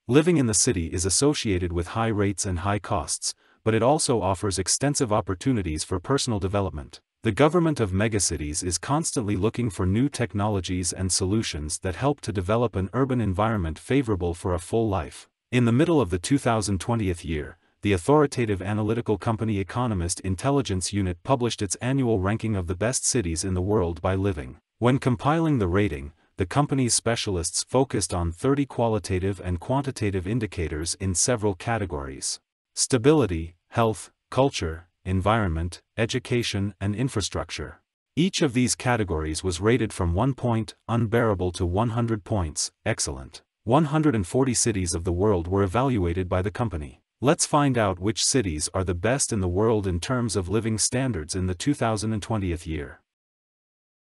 Living in the city is associated with high rates and high costs, but it also offers extensive opportunities for personal development. The government of megacities is constantly looking for new technologies and solutions that help to develop an urban environment favorable for a full life. In the middle of the 2020th year, the authoritative analytical company Economist Intelligence Unit published its annual ranking of the best cities in the world by living. When compiling the rating, the company's specialists focused on 30 qualitative and quantitative indicators in several categories: stability, health, culture, environment, education, and infrastructure. Each of these categories was rated from 1 point, unbearable, to 100 points, excellent. 140 cities of the world were evaluated by the company. Let's find out which cities are the best in the world in terms of living standards in the 2020th year.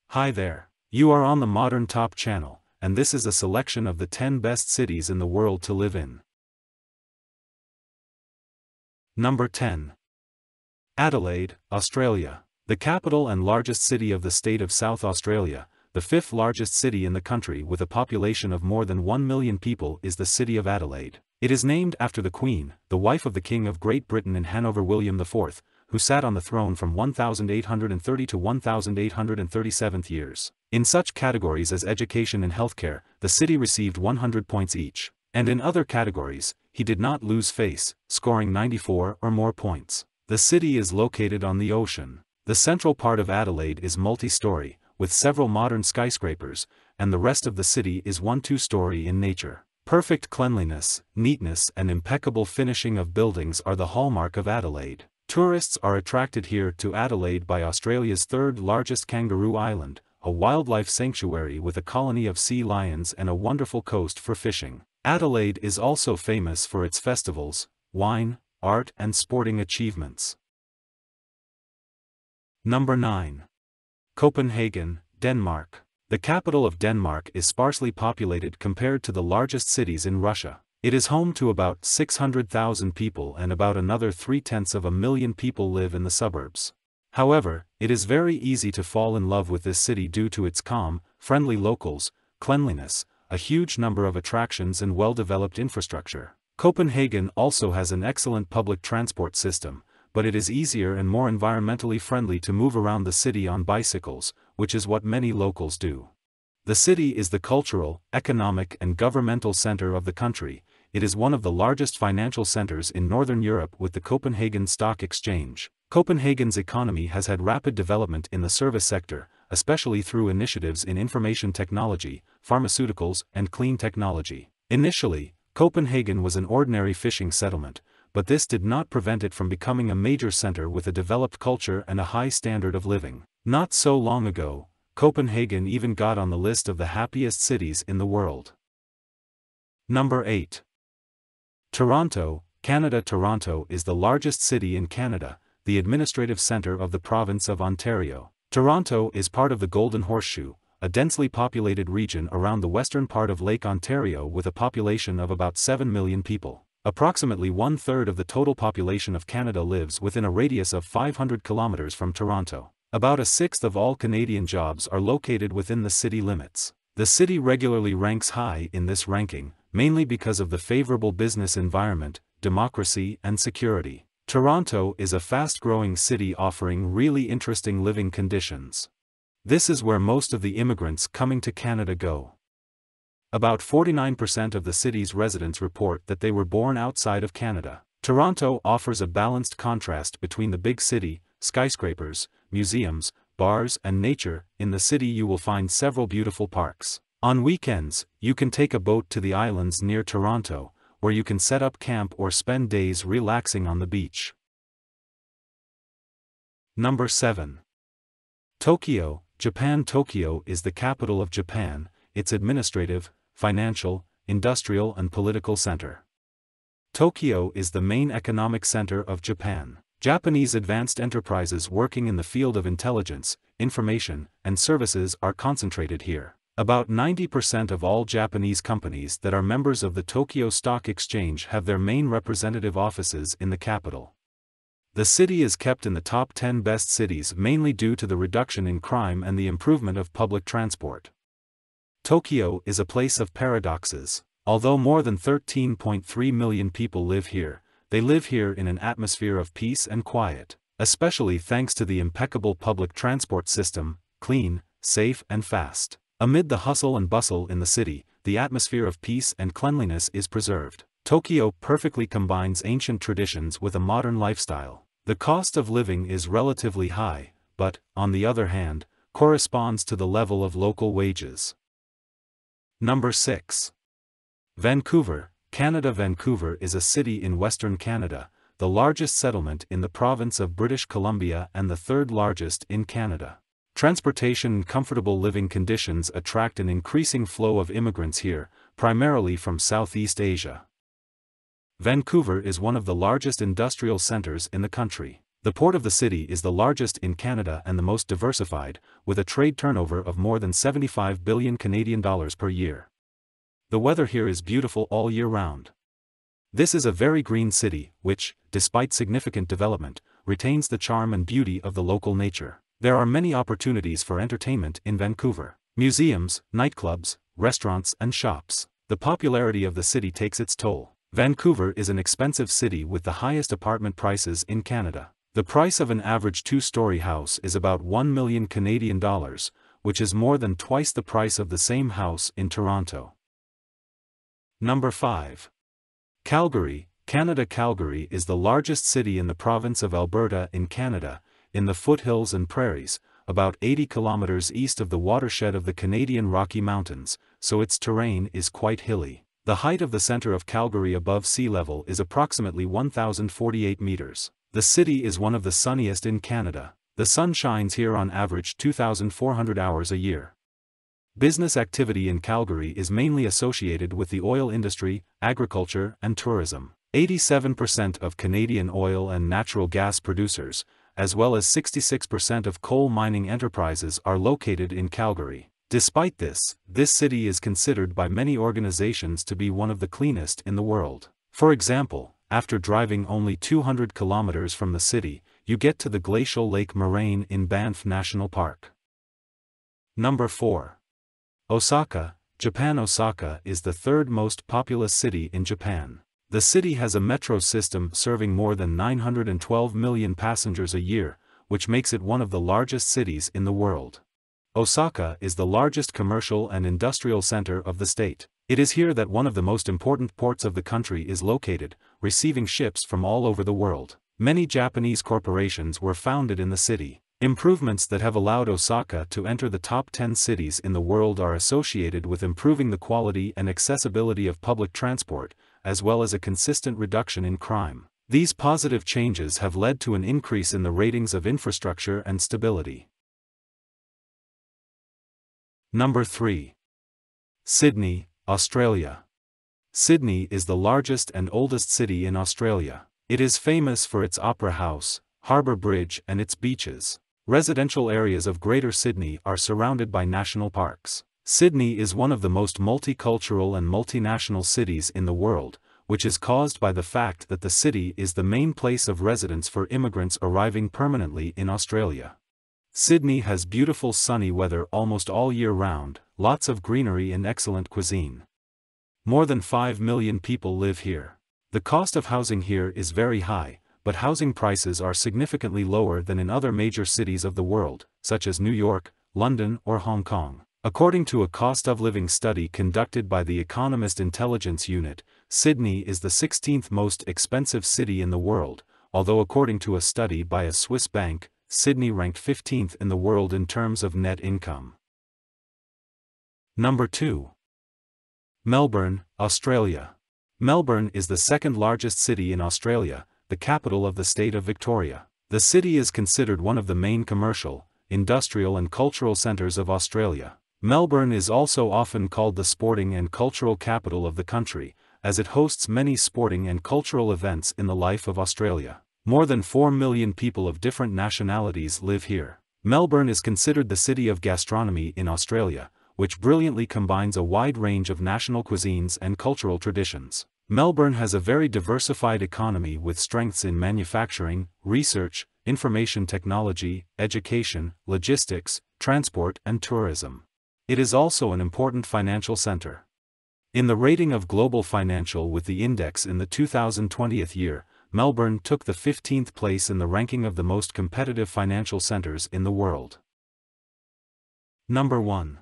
Hi there. You are on the Modern Top channel, and this is a selection of the 10 best cities in the world to live in. Number 10. Adelaide, Australia. The capital and largest city of the state of South Australia, the fifth largest city in the country with a population of more than 1 million people, is the city of Adelaide. It is named after the Queen, the wife of the King of Great Britain and Hanover William IV, who sat on the throne from 1830 to 1837 years. In such categories as education and healthcare, the city received 100 points each, and in other categories, he did not lose face, scoring 94 or more points. The city is located on the ocean. The central part of Adelaide is multi-story, with several modern skyscrapers, and the rest of the city is 1-2-story in nature. Perfect cleanliness, neatness, and impeccable finishing of buildings are the hallmark of Adelaide. Tourists are attracted here to Adelaide by Australia's third largest kangaroo island, a wildlife sanctuary with a colony of sea lions and a wonderful coast for fishing. Adelaide is also famous for its festivals, wine, art, and sporting achievements. Number 9. Copenhagen, Denmark. The capital of Denmark is sparsely populated compared to the largest cities in Russia. It is home to about 600,000 people, and about another 750,000 people live in the suburbs. However, it is very easy to fall in love with this city due to its calm, friendly locals, cleanliness, a huge number of attractions, and well-developed infrastructure. Copenhagen also has an excellent public transport system, but it is easier and more environmentally friendly to move around the city on bicycles, which is what many locals do. The city is the cultural, economic, and governmental center of the country. It is one of the largest financial centers in Northern Europe with the Copenhagen Stock Exchange. Copenhagen's economy has had rapid development in the service sector, especially through initiatives in information technology, pharmaceuticals, and clean technology. Initially, Copenhagen was an ordinary fishing settlement, but this did not prevent it from becoming a major center with a developed culture and a high standard of living. Not so long ago, Copenhagen even got on the list of the happiest cities in the world. Number 8. Toronto, Canada. Toronto is the largest city in Canada, the administrative center of the province of Ontario. Toronto is part of the Golden Horseshoe, a densely populated region around the western part of Lake Ontario with a population of about 7 million people. Approximately 1/3 of the total population of Canada lives within a radius of 500 kilometers from Toronto. About 1/6 of all Canadian jobs are located within the city limits. The city regularly ranks high in this ranking, mainly because of the favorable business environment, democracy, and security. Toronto is a fast-growing city offering really interesting living conditions. This is where most of the immigrants coming to Canada go. About 49% of the city's residents report that they were born outside of Canada. Toronto offers a balanced contrast between the big city, skyscrapers, museums, bars, and nature. In the city you will find several beautiful parks. On weekends, you can take a boat to the islands near Toronto, where you can set up camp or spend days relaxing on the beach. Number 7. Tokyo, Japan. Tokyo is the capital of Japan, its administrative, financial, industrial, and political center. Tokyo is the main economic center of Japan. Japanese advanced enterprises working in the field of intelligence, information, and services are concentrated here. About 90% of all Japanese companies that are members of the Tokyo Stock Exchange have their main representative offices in the capital. The city is kept in the top 10 best cities mainly due to the reduction in crime and the improvement of public transport. Tokyo is a place of paradoxes. Although more than 13.3 million people live here, they live here in an atmosphere of peace and quiet, especially thanks to the impeccable public transport system, clean, safe and fast. Amid the hustle and bustle in the city, the atmosphere of peace and cleanliness is preserved. Tokyo perfectly combines ancient traditions with a modern lifestyle. The cost of living is relatively high, but, on the other hand, corresponds to the level of local wages. Number 6. Vancouver, Canada. Vancouver is a city in Western Canada, the largest settlement in the province of British Columbia and the third largest in Canada. Transportation and comfortable living conditions attract an increasing flow of immigrants here, primarily from Southeast Asia. Vancouver is one of the largest industrial centers in the country. The port of the city is the largest in Canada and the most diversified, with a trade turnover of more than 75 billion Canadian dollars per year. The weather here is beautiful all year round. This is a very green city, which, despite significant development, retains the charm and beauty of the local nature. There are many opportunities for entertainment in Vancouver. Museums, nightclubs, restaurants and shops. The popularity of the city takes its toll. Vancouver is an expensive city with the highest apartment prices in Canada. The price of an average two-story house is about 1 million Canadian dollars, which is more than twice the price of the same house in Toronto. Number 5. Calgary, Canada. Calgary is the largest city in the province of Alberta in Canada, in the foothills and prairies, about 80 kilometers east of the watershed of the Canadian Rocky Mountains, so its terrain is quite hilly. The height of the center of Calgary above sea level is approximately 1,048 meters. The city is one of the sunniest in Canada. The sun shines here on average 2,400 hours a year. Business activity in Calgary is mainly associated with the oil industry, agriculture and tourism. 87% of Canadian oil and natural gas producers, as well as 66% of coal mining enterprises are located in Calgary. Despite this, this city is considered by many organizations to be one of the cleanest in the world. For example, after driving only 200 kilometers from the city, you get to the glacial Lake Moraine in Banff National Park. Number 4. Osaka, Japan. Osaka is the third most populous city in Japan. The city has a metro system serving more than 912 million passengers a year, which makes it one of the largest cities in the world. Osaka is the largest commercial and industrial center of the state. It is here that one of the most important ports of the country is located, receiving ships from all over the world. Many Japanese corporations were founded in the city. Improvements that have allowed Osaka to enter the top 10 cities in the world are associated with improving the quality and accessibility of public transport, as well as a consistent reduction in crime. These positive changes have led to an increase in the ratings of infrastructure and stability. Number 3. Sydney, Australia. Sydney is the largest and oldest city in Australia. It is famous for its Opera House, Harbour Bridge and its beaches. Residential areas of Greater Sydney are surrounded by national parks. Sydney is one of the most multicultural and multinational cities in the world, which is caused by the fact that the city is the main place of residence for immigrants arriving permanently in Australia. Sydney has beautiful sunny weather almost all year round, lots of greenery and excellent cuisine. More than 5 million people live here. The cost of housing here is very high, but housing prices are significantly lower than in other major cities of the world, such as New York, London or Hong Kong. According to a cost of living study conducted by the Economist Intelligence Unit, Sydney is the 16th most expensive city in the world, although according to a study by a Swiss bank, Sydney ranked 15th in the world in terms of net income. Number 2. Melbourne, Australia. Melbourne is the second largest city in Australia, the capital of the state of Victoria. The city is considered one of the main commercial, industrial and cultural centres of Australia. Melbourne is also often called the sporting and cultural capital of the country, as it hosts many sporting and cultural events in the life of Australia. More than 4 million people of different nationalities live here. Melbourne is considered the city of gastronomy in Australia, which brilliantly combines a wide range of national cuisines and cultural traditions. Melbourne has a very diversified economy with strengths in manufacturing, research, information technology, education, logistics, transport and tourism. It is also an important financial centre. In the rating of Global Financial with the index in the 2020 year, Melbourne took the 15th place in the ranking of the most competitive financial centers in the world. Number 1.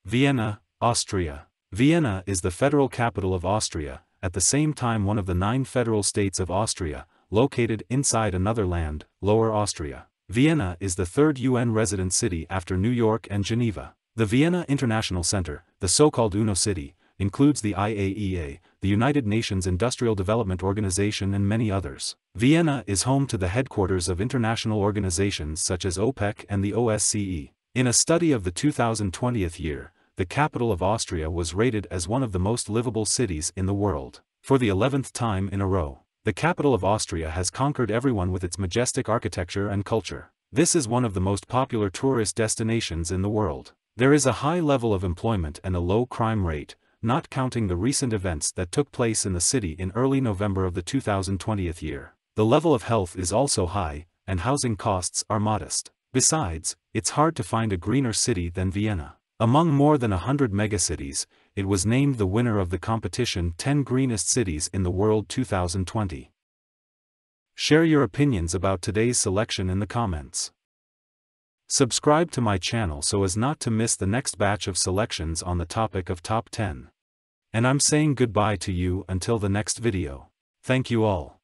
Vienna, Austria. Vienna is the federal capital of Austria, at the same time one of the 9 federal states of Austria, located inside another land, Lower Austria. Vienna is the 3rd UN resident city after New York and Geneva. The Vienna International Center, the so-called UNO city, includes the IAEA, the United Nations Industrial Development Organization and many others. Vienna is home to the headquarters of international organizations such as OPEC and the OSCE. In a study of the 2020 year, the capital of Austria was rated as one of the most livable cities in the world. For the 11th time in a row, the capital of Austria has conquered everyone with its majestic architecture and culture. This is one of the most popular tourist destinations in the world. There is a high level of employment and a low crime rate, not counting the recent events that took place in the city in early November of the 2020 year. The level of health is also high, and housing costs are modest. Besides, it's hard to find a greener city than Vienna. Among more than 100 megacities, it was named the winner of the competition 10 Greenest Cities in the World 2020. Share your opinions about today's selection in the comments. Subscribe to my channel so as not to miss the next batch of selections on the topic of Top 10. And I'm saying goodbye to you until the next video. Thank you all.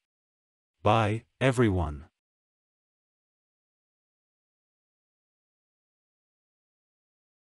Bye, everyone.